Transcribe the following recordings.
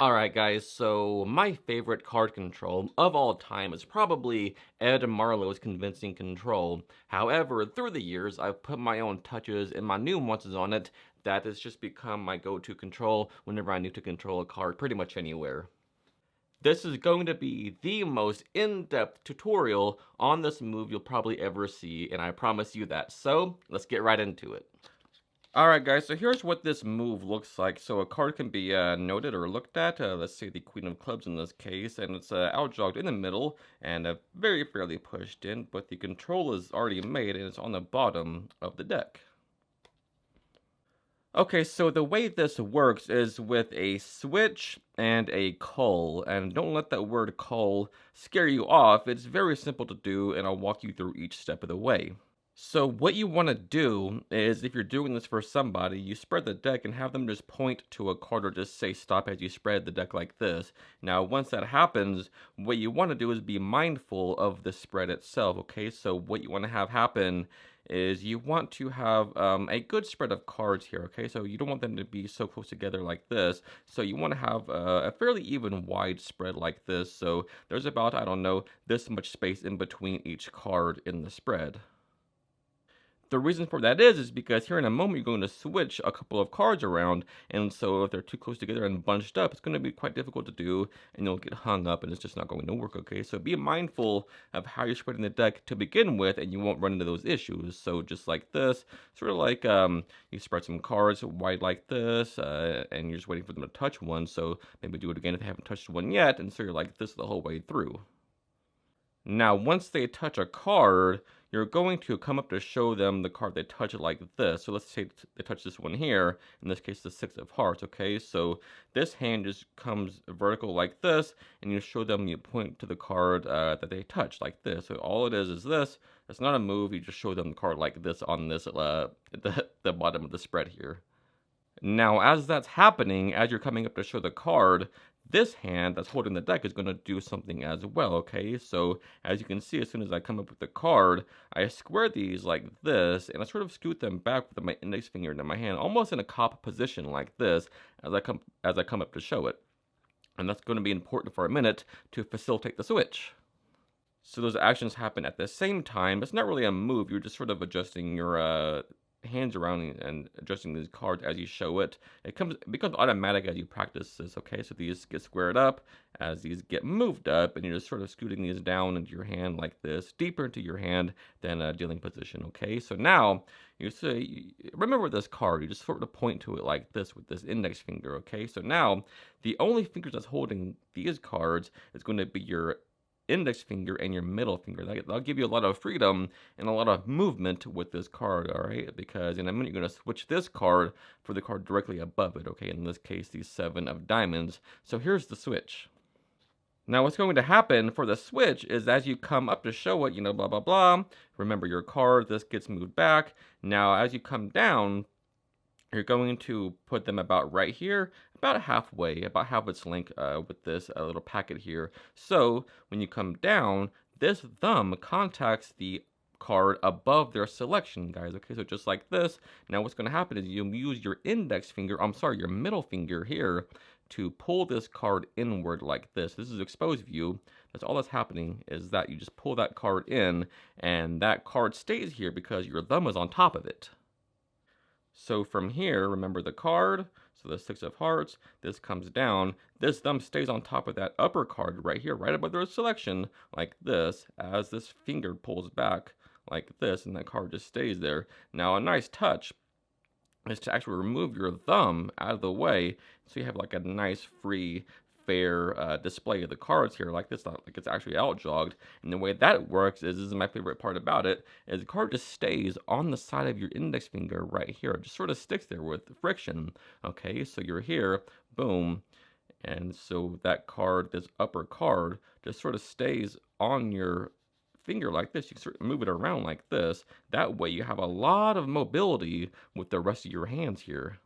Alright guys, so my favorite card control of all time is probably Ed Marlowe's Convincing Control. However, through the years, I've put my own touches and my nuances on it that has just become my go-to control whenever I need to control a card pretty much anywhere. This is going to be the most in-depth tutorial on this move you'll probably ever see, and I promise you that. So, let's get right into it. Alright guys, so here's what this move looks like. So a card can be noted or looked at, let's say the Queen of Clubs in this case, and it's outjogged in the middle and very fairly pushed in, but the control is already made and it's on the bottom of the deck. Okay, so the way this works is with a switch and a call, and don't let that word call scare you off. It's very simple to do, and I'll walk you through each step of the way. So what you want to do is, if you're doing this for somebody, you spread the deck and have them just point to a card or just say stop as you spread the deck like this. Now, once that happens, what you want to do is be mindful of the spread itself, okay? So what you want to have happen is you want to have a good spread of cards here, okay? So you don't want them to be so close together like this. So you want to have a fairly even wide spread like this. So there's about, I don't know, this much space in between each card in the spread. The reason for that is because here in a moment you're going to switch a couple of cards around, and so if they're too close together and bunched up, it's going to be quite difficult to do, and you'll get hung up, and it's just not going to work, okay? So be mindful of how you're spreading the deck to begin with, and you won't run into those issues. So just like this, sort of like you spread some cards wide like this, and you're just waiting for them to touch one, so maybe do it again if they haven't touched one yet, and so you're like this the whole way through. Now, once they touch a card, you're going to come up to show them the card they touch like this. So let's say they touch this one here, in this case the Six of Hearts, okay? So this hand just comes vertical like this, and you show them, you point to the card that they touch like this. So all it is this. It's not a move, you just show them the card like this on this, the bottom of the spread here. Now, as that's happening, as you're coming up to show the card, this hand that's holding the deck is going to do something as well, okay? So, as you can see, as soon as I come up with the card, I square these like this, and I sort of scoot them back with my index finger into my hand, almost in a cop position like this, as I come up to show it. And that's going to be important for a minute to facilitate the switch. So those actions happen at the same time. It's not really a move, you're just sort of adjusting your hands around and adjusting these cards as you show it. It becomes automatic as you practice this, okay? So these get squared up as these get moved up, and you're just sort of scooting these down into your hand like this, deeper into your hand than a dealing position, okay? So now, you say, remember this card, you just sort of point to it like this with this index finger, okay? So now, the only fingers that's holding these cards is going to be your index finger and your middle finger. That'll give you a lot of freedom and a lot of movement with this card, all right? Because in a minute, you're going to switch this card for the card directly above it, okay? In this case, the Seven of Diamonds. So here's the switch. Now, what's going to happen for the switch is as you come up to show it, blah, blah, blah, remember your card, this gets moved back. Now, as you come down, you're going to put them about right here, about halfway, about half its length with this little packet here. So when you come down, this thumb contacts the card above their selection, guys. Okay, so just like this. Now what's going to happen is you'll use your your middle finger here to pull this card inward like this. This is exposed view. That's all that's happening is that you just pull that card in, and that card stays here because your thumb is on top of it. So from here, remember the card, so the Six of Hearts, this comes down, this thumb stays on top of that upper card right here, right above their selection, like this, as this finger pulls back like this, and that card just stays there. Now a nice touch is to actually remove your thumb out of the way, so you have like a nice free fair display of the cards here like this, not like it's actually outjogged. And the way that works is, this is my favorite part about it, is the card just stays on the side of your index finger right here. It just sort of sticks there with friction. Okay, so you're here, boom, and so that card, this upper card, just sort of stays on your finger like this. You can sort of move it around like this. That way you have a lot of mobility with the rest of your hands here.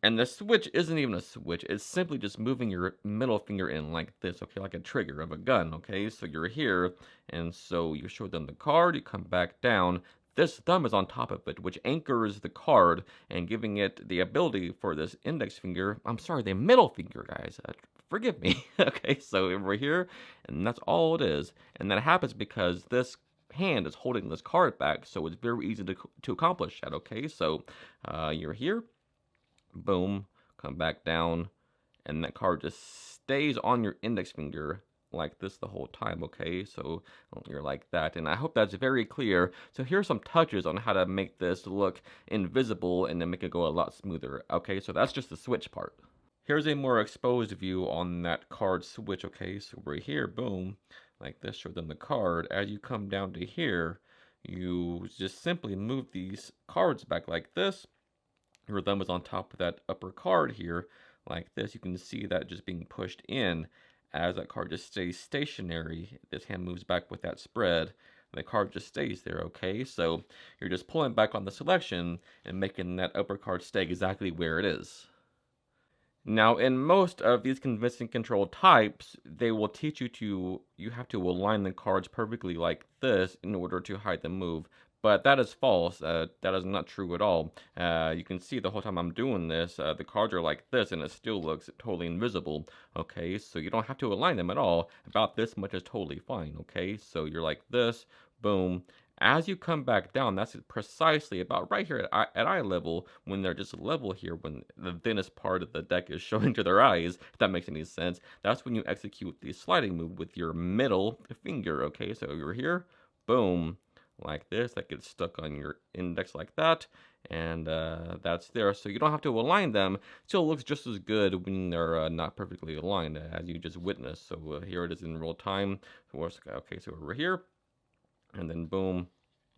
And the switch isn't even a switch, it's simply just moving your middle finger in like this, okay, like a trigger of a gun, okay? So you're here, and so you show them the card, you come back down, this thumb is on top of it, which anchors the card and giving it the ability for this index finger, I'm sorry, the middle finger, guys. Forgive me. Okay, so over here, and that's all it is. And that happens because this hand is holding this card back, so it's very easy to accomplish that, okay? So you're here, boom, come back down, and that card just stays on your index finger like this the whole time, okay? So you're like that, and I hope that's very clear. So here's some touches on how to make this look invisible and then make it go a lot smoother, okay? So that's just the switch part. Here's a more exposed view on that card switch, okay? So we're here, boom, like this, show them the card. As you come down to here, you just simply move these cards back like this. Your thumb is on top of that upper card here, like this. You can see that just being pushed in as that card just stays stationary. This hand moves back with that spread. The card just stays there, okay? So you're just pulling back on the selection and making that upper card stay exactly where it is. Now, in most of these convincing control types, they will teach you have to align the cards perfectly like this in order to hide the move. But that is false. That is not true at all. You can see the whole time I'm doing this, the cards are like this and it still looks totally invisible. Okay, so you don't have to align them at all. About this much is totally fine. Okay, so you're like this, boom. As you come back down, that's precisely about right here at eye level, when they're just level here, when the thinnest part of the deck is showing to their eyes, if that makes any sense. That's when you execute the sliding move with your middle finger, okay? So you're here, boom, like this. That gets stuck on your index like that, and that's there. So you don't have to align them. Still looks just as good when they're not perfectly aligned, as you just witnessed. So here it is in real time. Okay, so we're here. And then boom,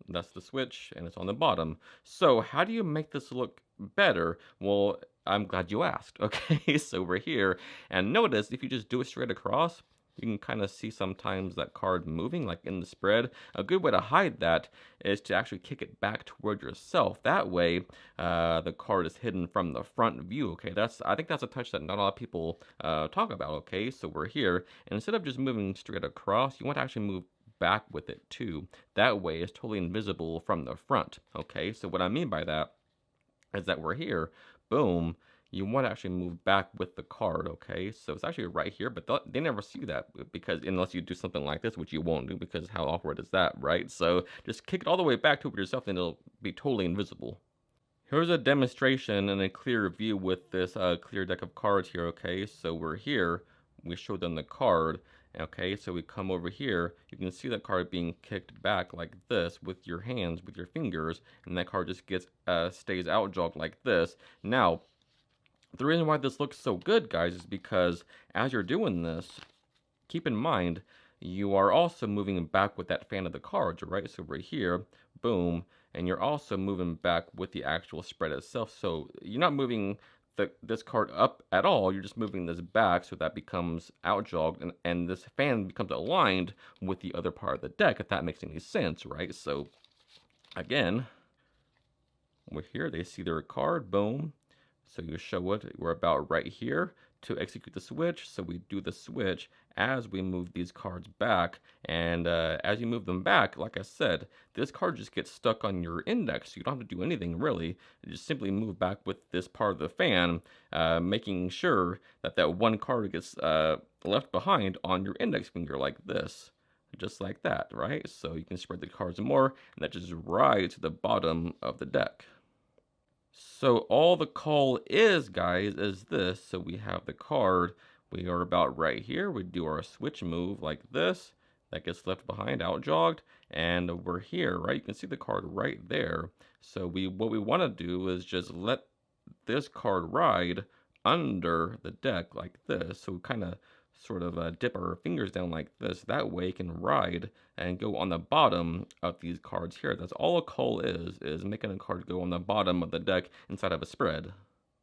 that's the switch, and it's on the bottom. So how do you make this look better? Well, I'm glad you asked. Okay, so we're here, and notice if you just do it straight across, you can kind of see sometimes that card moving, like in the spread. A good way to hide that is to actually kick it back toward yourself. That way, the card is hidden from the front view. Okay, I think that's a touch that not a lot of people talk about. Okay, so we're here, and instead of just moving straight across, you want to actually move back with it too. That way it's totally invisible from the front. Okay, so what I mean by that is that we're here, boom, you want to actually move back with the card. Okay, so it's actually right here, but they never see that, because unless you do something like this, which you won't do, because how awkward is that, right? So just kick it all the way back to yourself and it'll be totally invisible. Here's a demonstration and a clear view with this clear deck of cards here. Okay, so we're here, we show them the card. Okay, so we come over here, you can see that card being kicked back like this with your hands, with your fingers, and that card just stays out jogged like this. Now, the reason why this looks so good, guys, is because as you're doing this, keep in mind, you are also moving back with that fan of the cards, right? So we're here, boom, and you're also moving back with the actual spread itself. So you're not moving this card up at all, you're just moving this back, so that becomes outjogged, and this fan becomes aligned with the other part of the deck, if that makes any sense, right? So again, we're here, they see their card, boom, so you show it, we're about right here to execute the switch. So we do the switch as we move these cards back, and as you move them back, like I said, this card just gets stuck on your index, so you don't have to do anything really. You just simply move back with this part of the fan, making sure that that one card gets left behind on your index finger like this, just like that, right? So you can spread the cards more, and that just rides to the bottom of the deck. So all the call is, guys, is this. So we have the card, we are about right here, we do our switch move like this, that gets left behind, out jogged, and we're here, right? You can see the card right there. So what we want to do is just let this card ride under the deck like this. So we kind of sort of dip our fingers down like this. That way it can ride and go on the bottom of these cards here. That's all a call is making a card go on the bottom of the deck inside of a spread.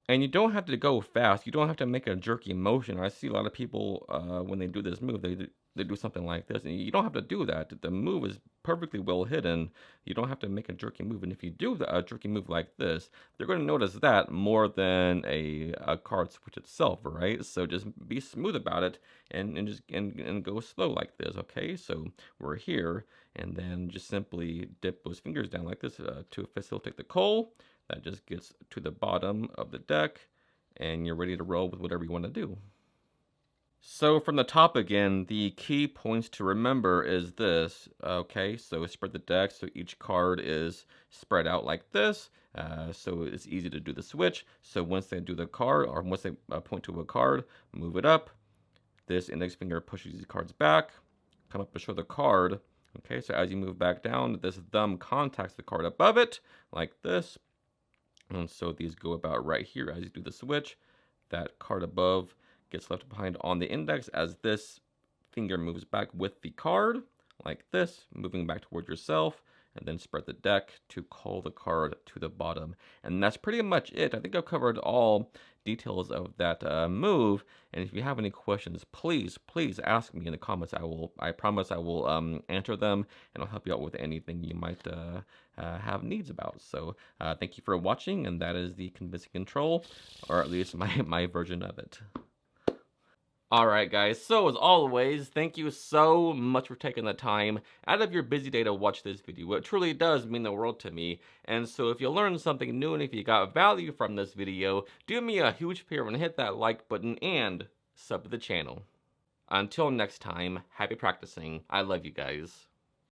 And you don't have to go fast. You don't have to make a jerky motion. I see a lot of people when they do this move, they do something like this, and you don't have to do that. The move is perfectly well hidden. You don't have to make a jerky move. And if you do a jerky move like this, they're going to notice that more than a card switch itself, right? So just be smooth about it and go slow like this. Okay, so we're here, and then just simply dip those fingers down like this to facilitate the coal. That just gets to the bottom of the deck, and you're ready to roll with whatever you want to do. So from the top again, the key points to remember is this. Okay, so spread the deck so each card is spread out like this. So it's easy to do the switch. So once they do the card, or once they point to a card, move it up. This index finger pushes these cards back. Come up to show the card. Okay, so as you move back down, this thumb contacts the card above it, like this. And so these go about right here as you do the switch. That card above gets left behind on the index as this finger moves back with the card, like this, moving back towards yourself, and then spread the deck to call the card to the bottom. And that's pretty much it. I think I've covered all details of that move. And if you have any questions, please ask me in the comments. I promise I will answer them, and I'll help you out with anything you might have needs about. So thank you for watching, and that is the Convincing Control, or at least my version of it. Alright guys, so as always, thank you so much for taking the time out of your busy day to watch this video. It truly does mean the world to me. And so if you learned something new and if you got value from this video, do me a huge favor and hit that like button and sub to the channel. Until next time, happy practicing. I love you guys.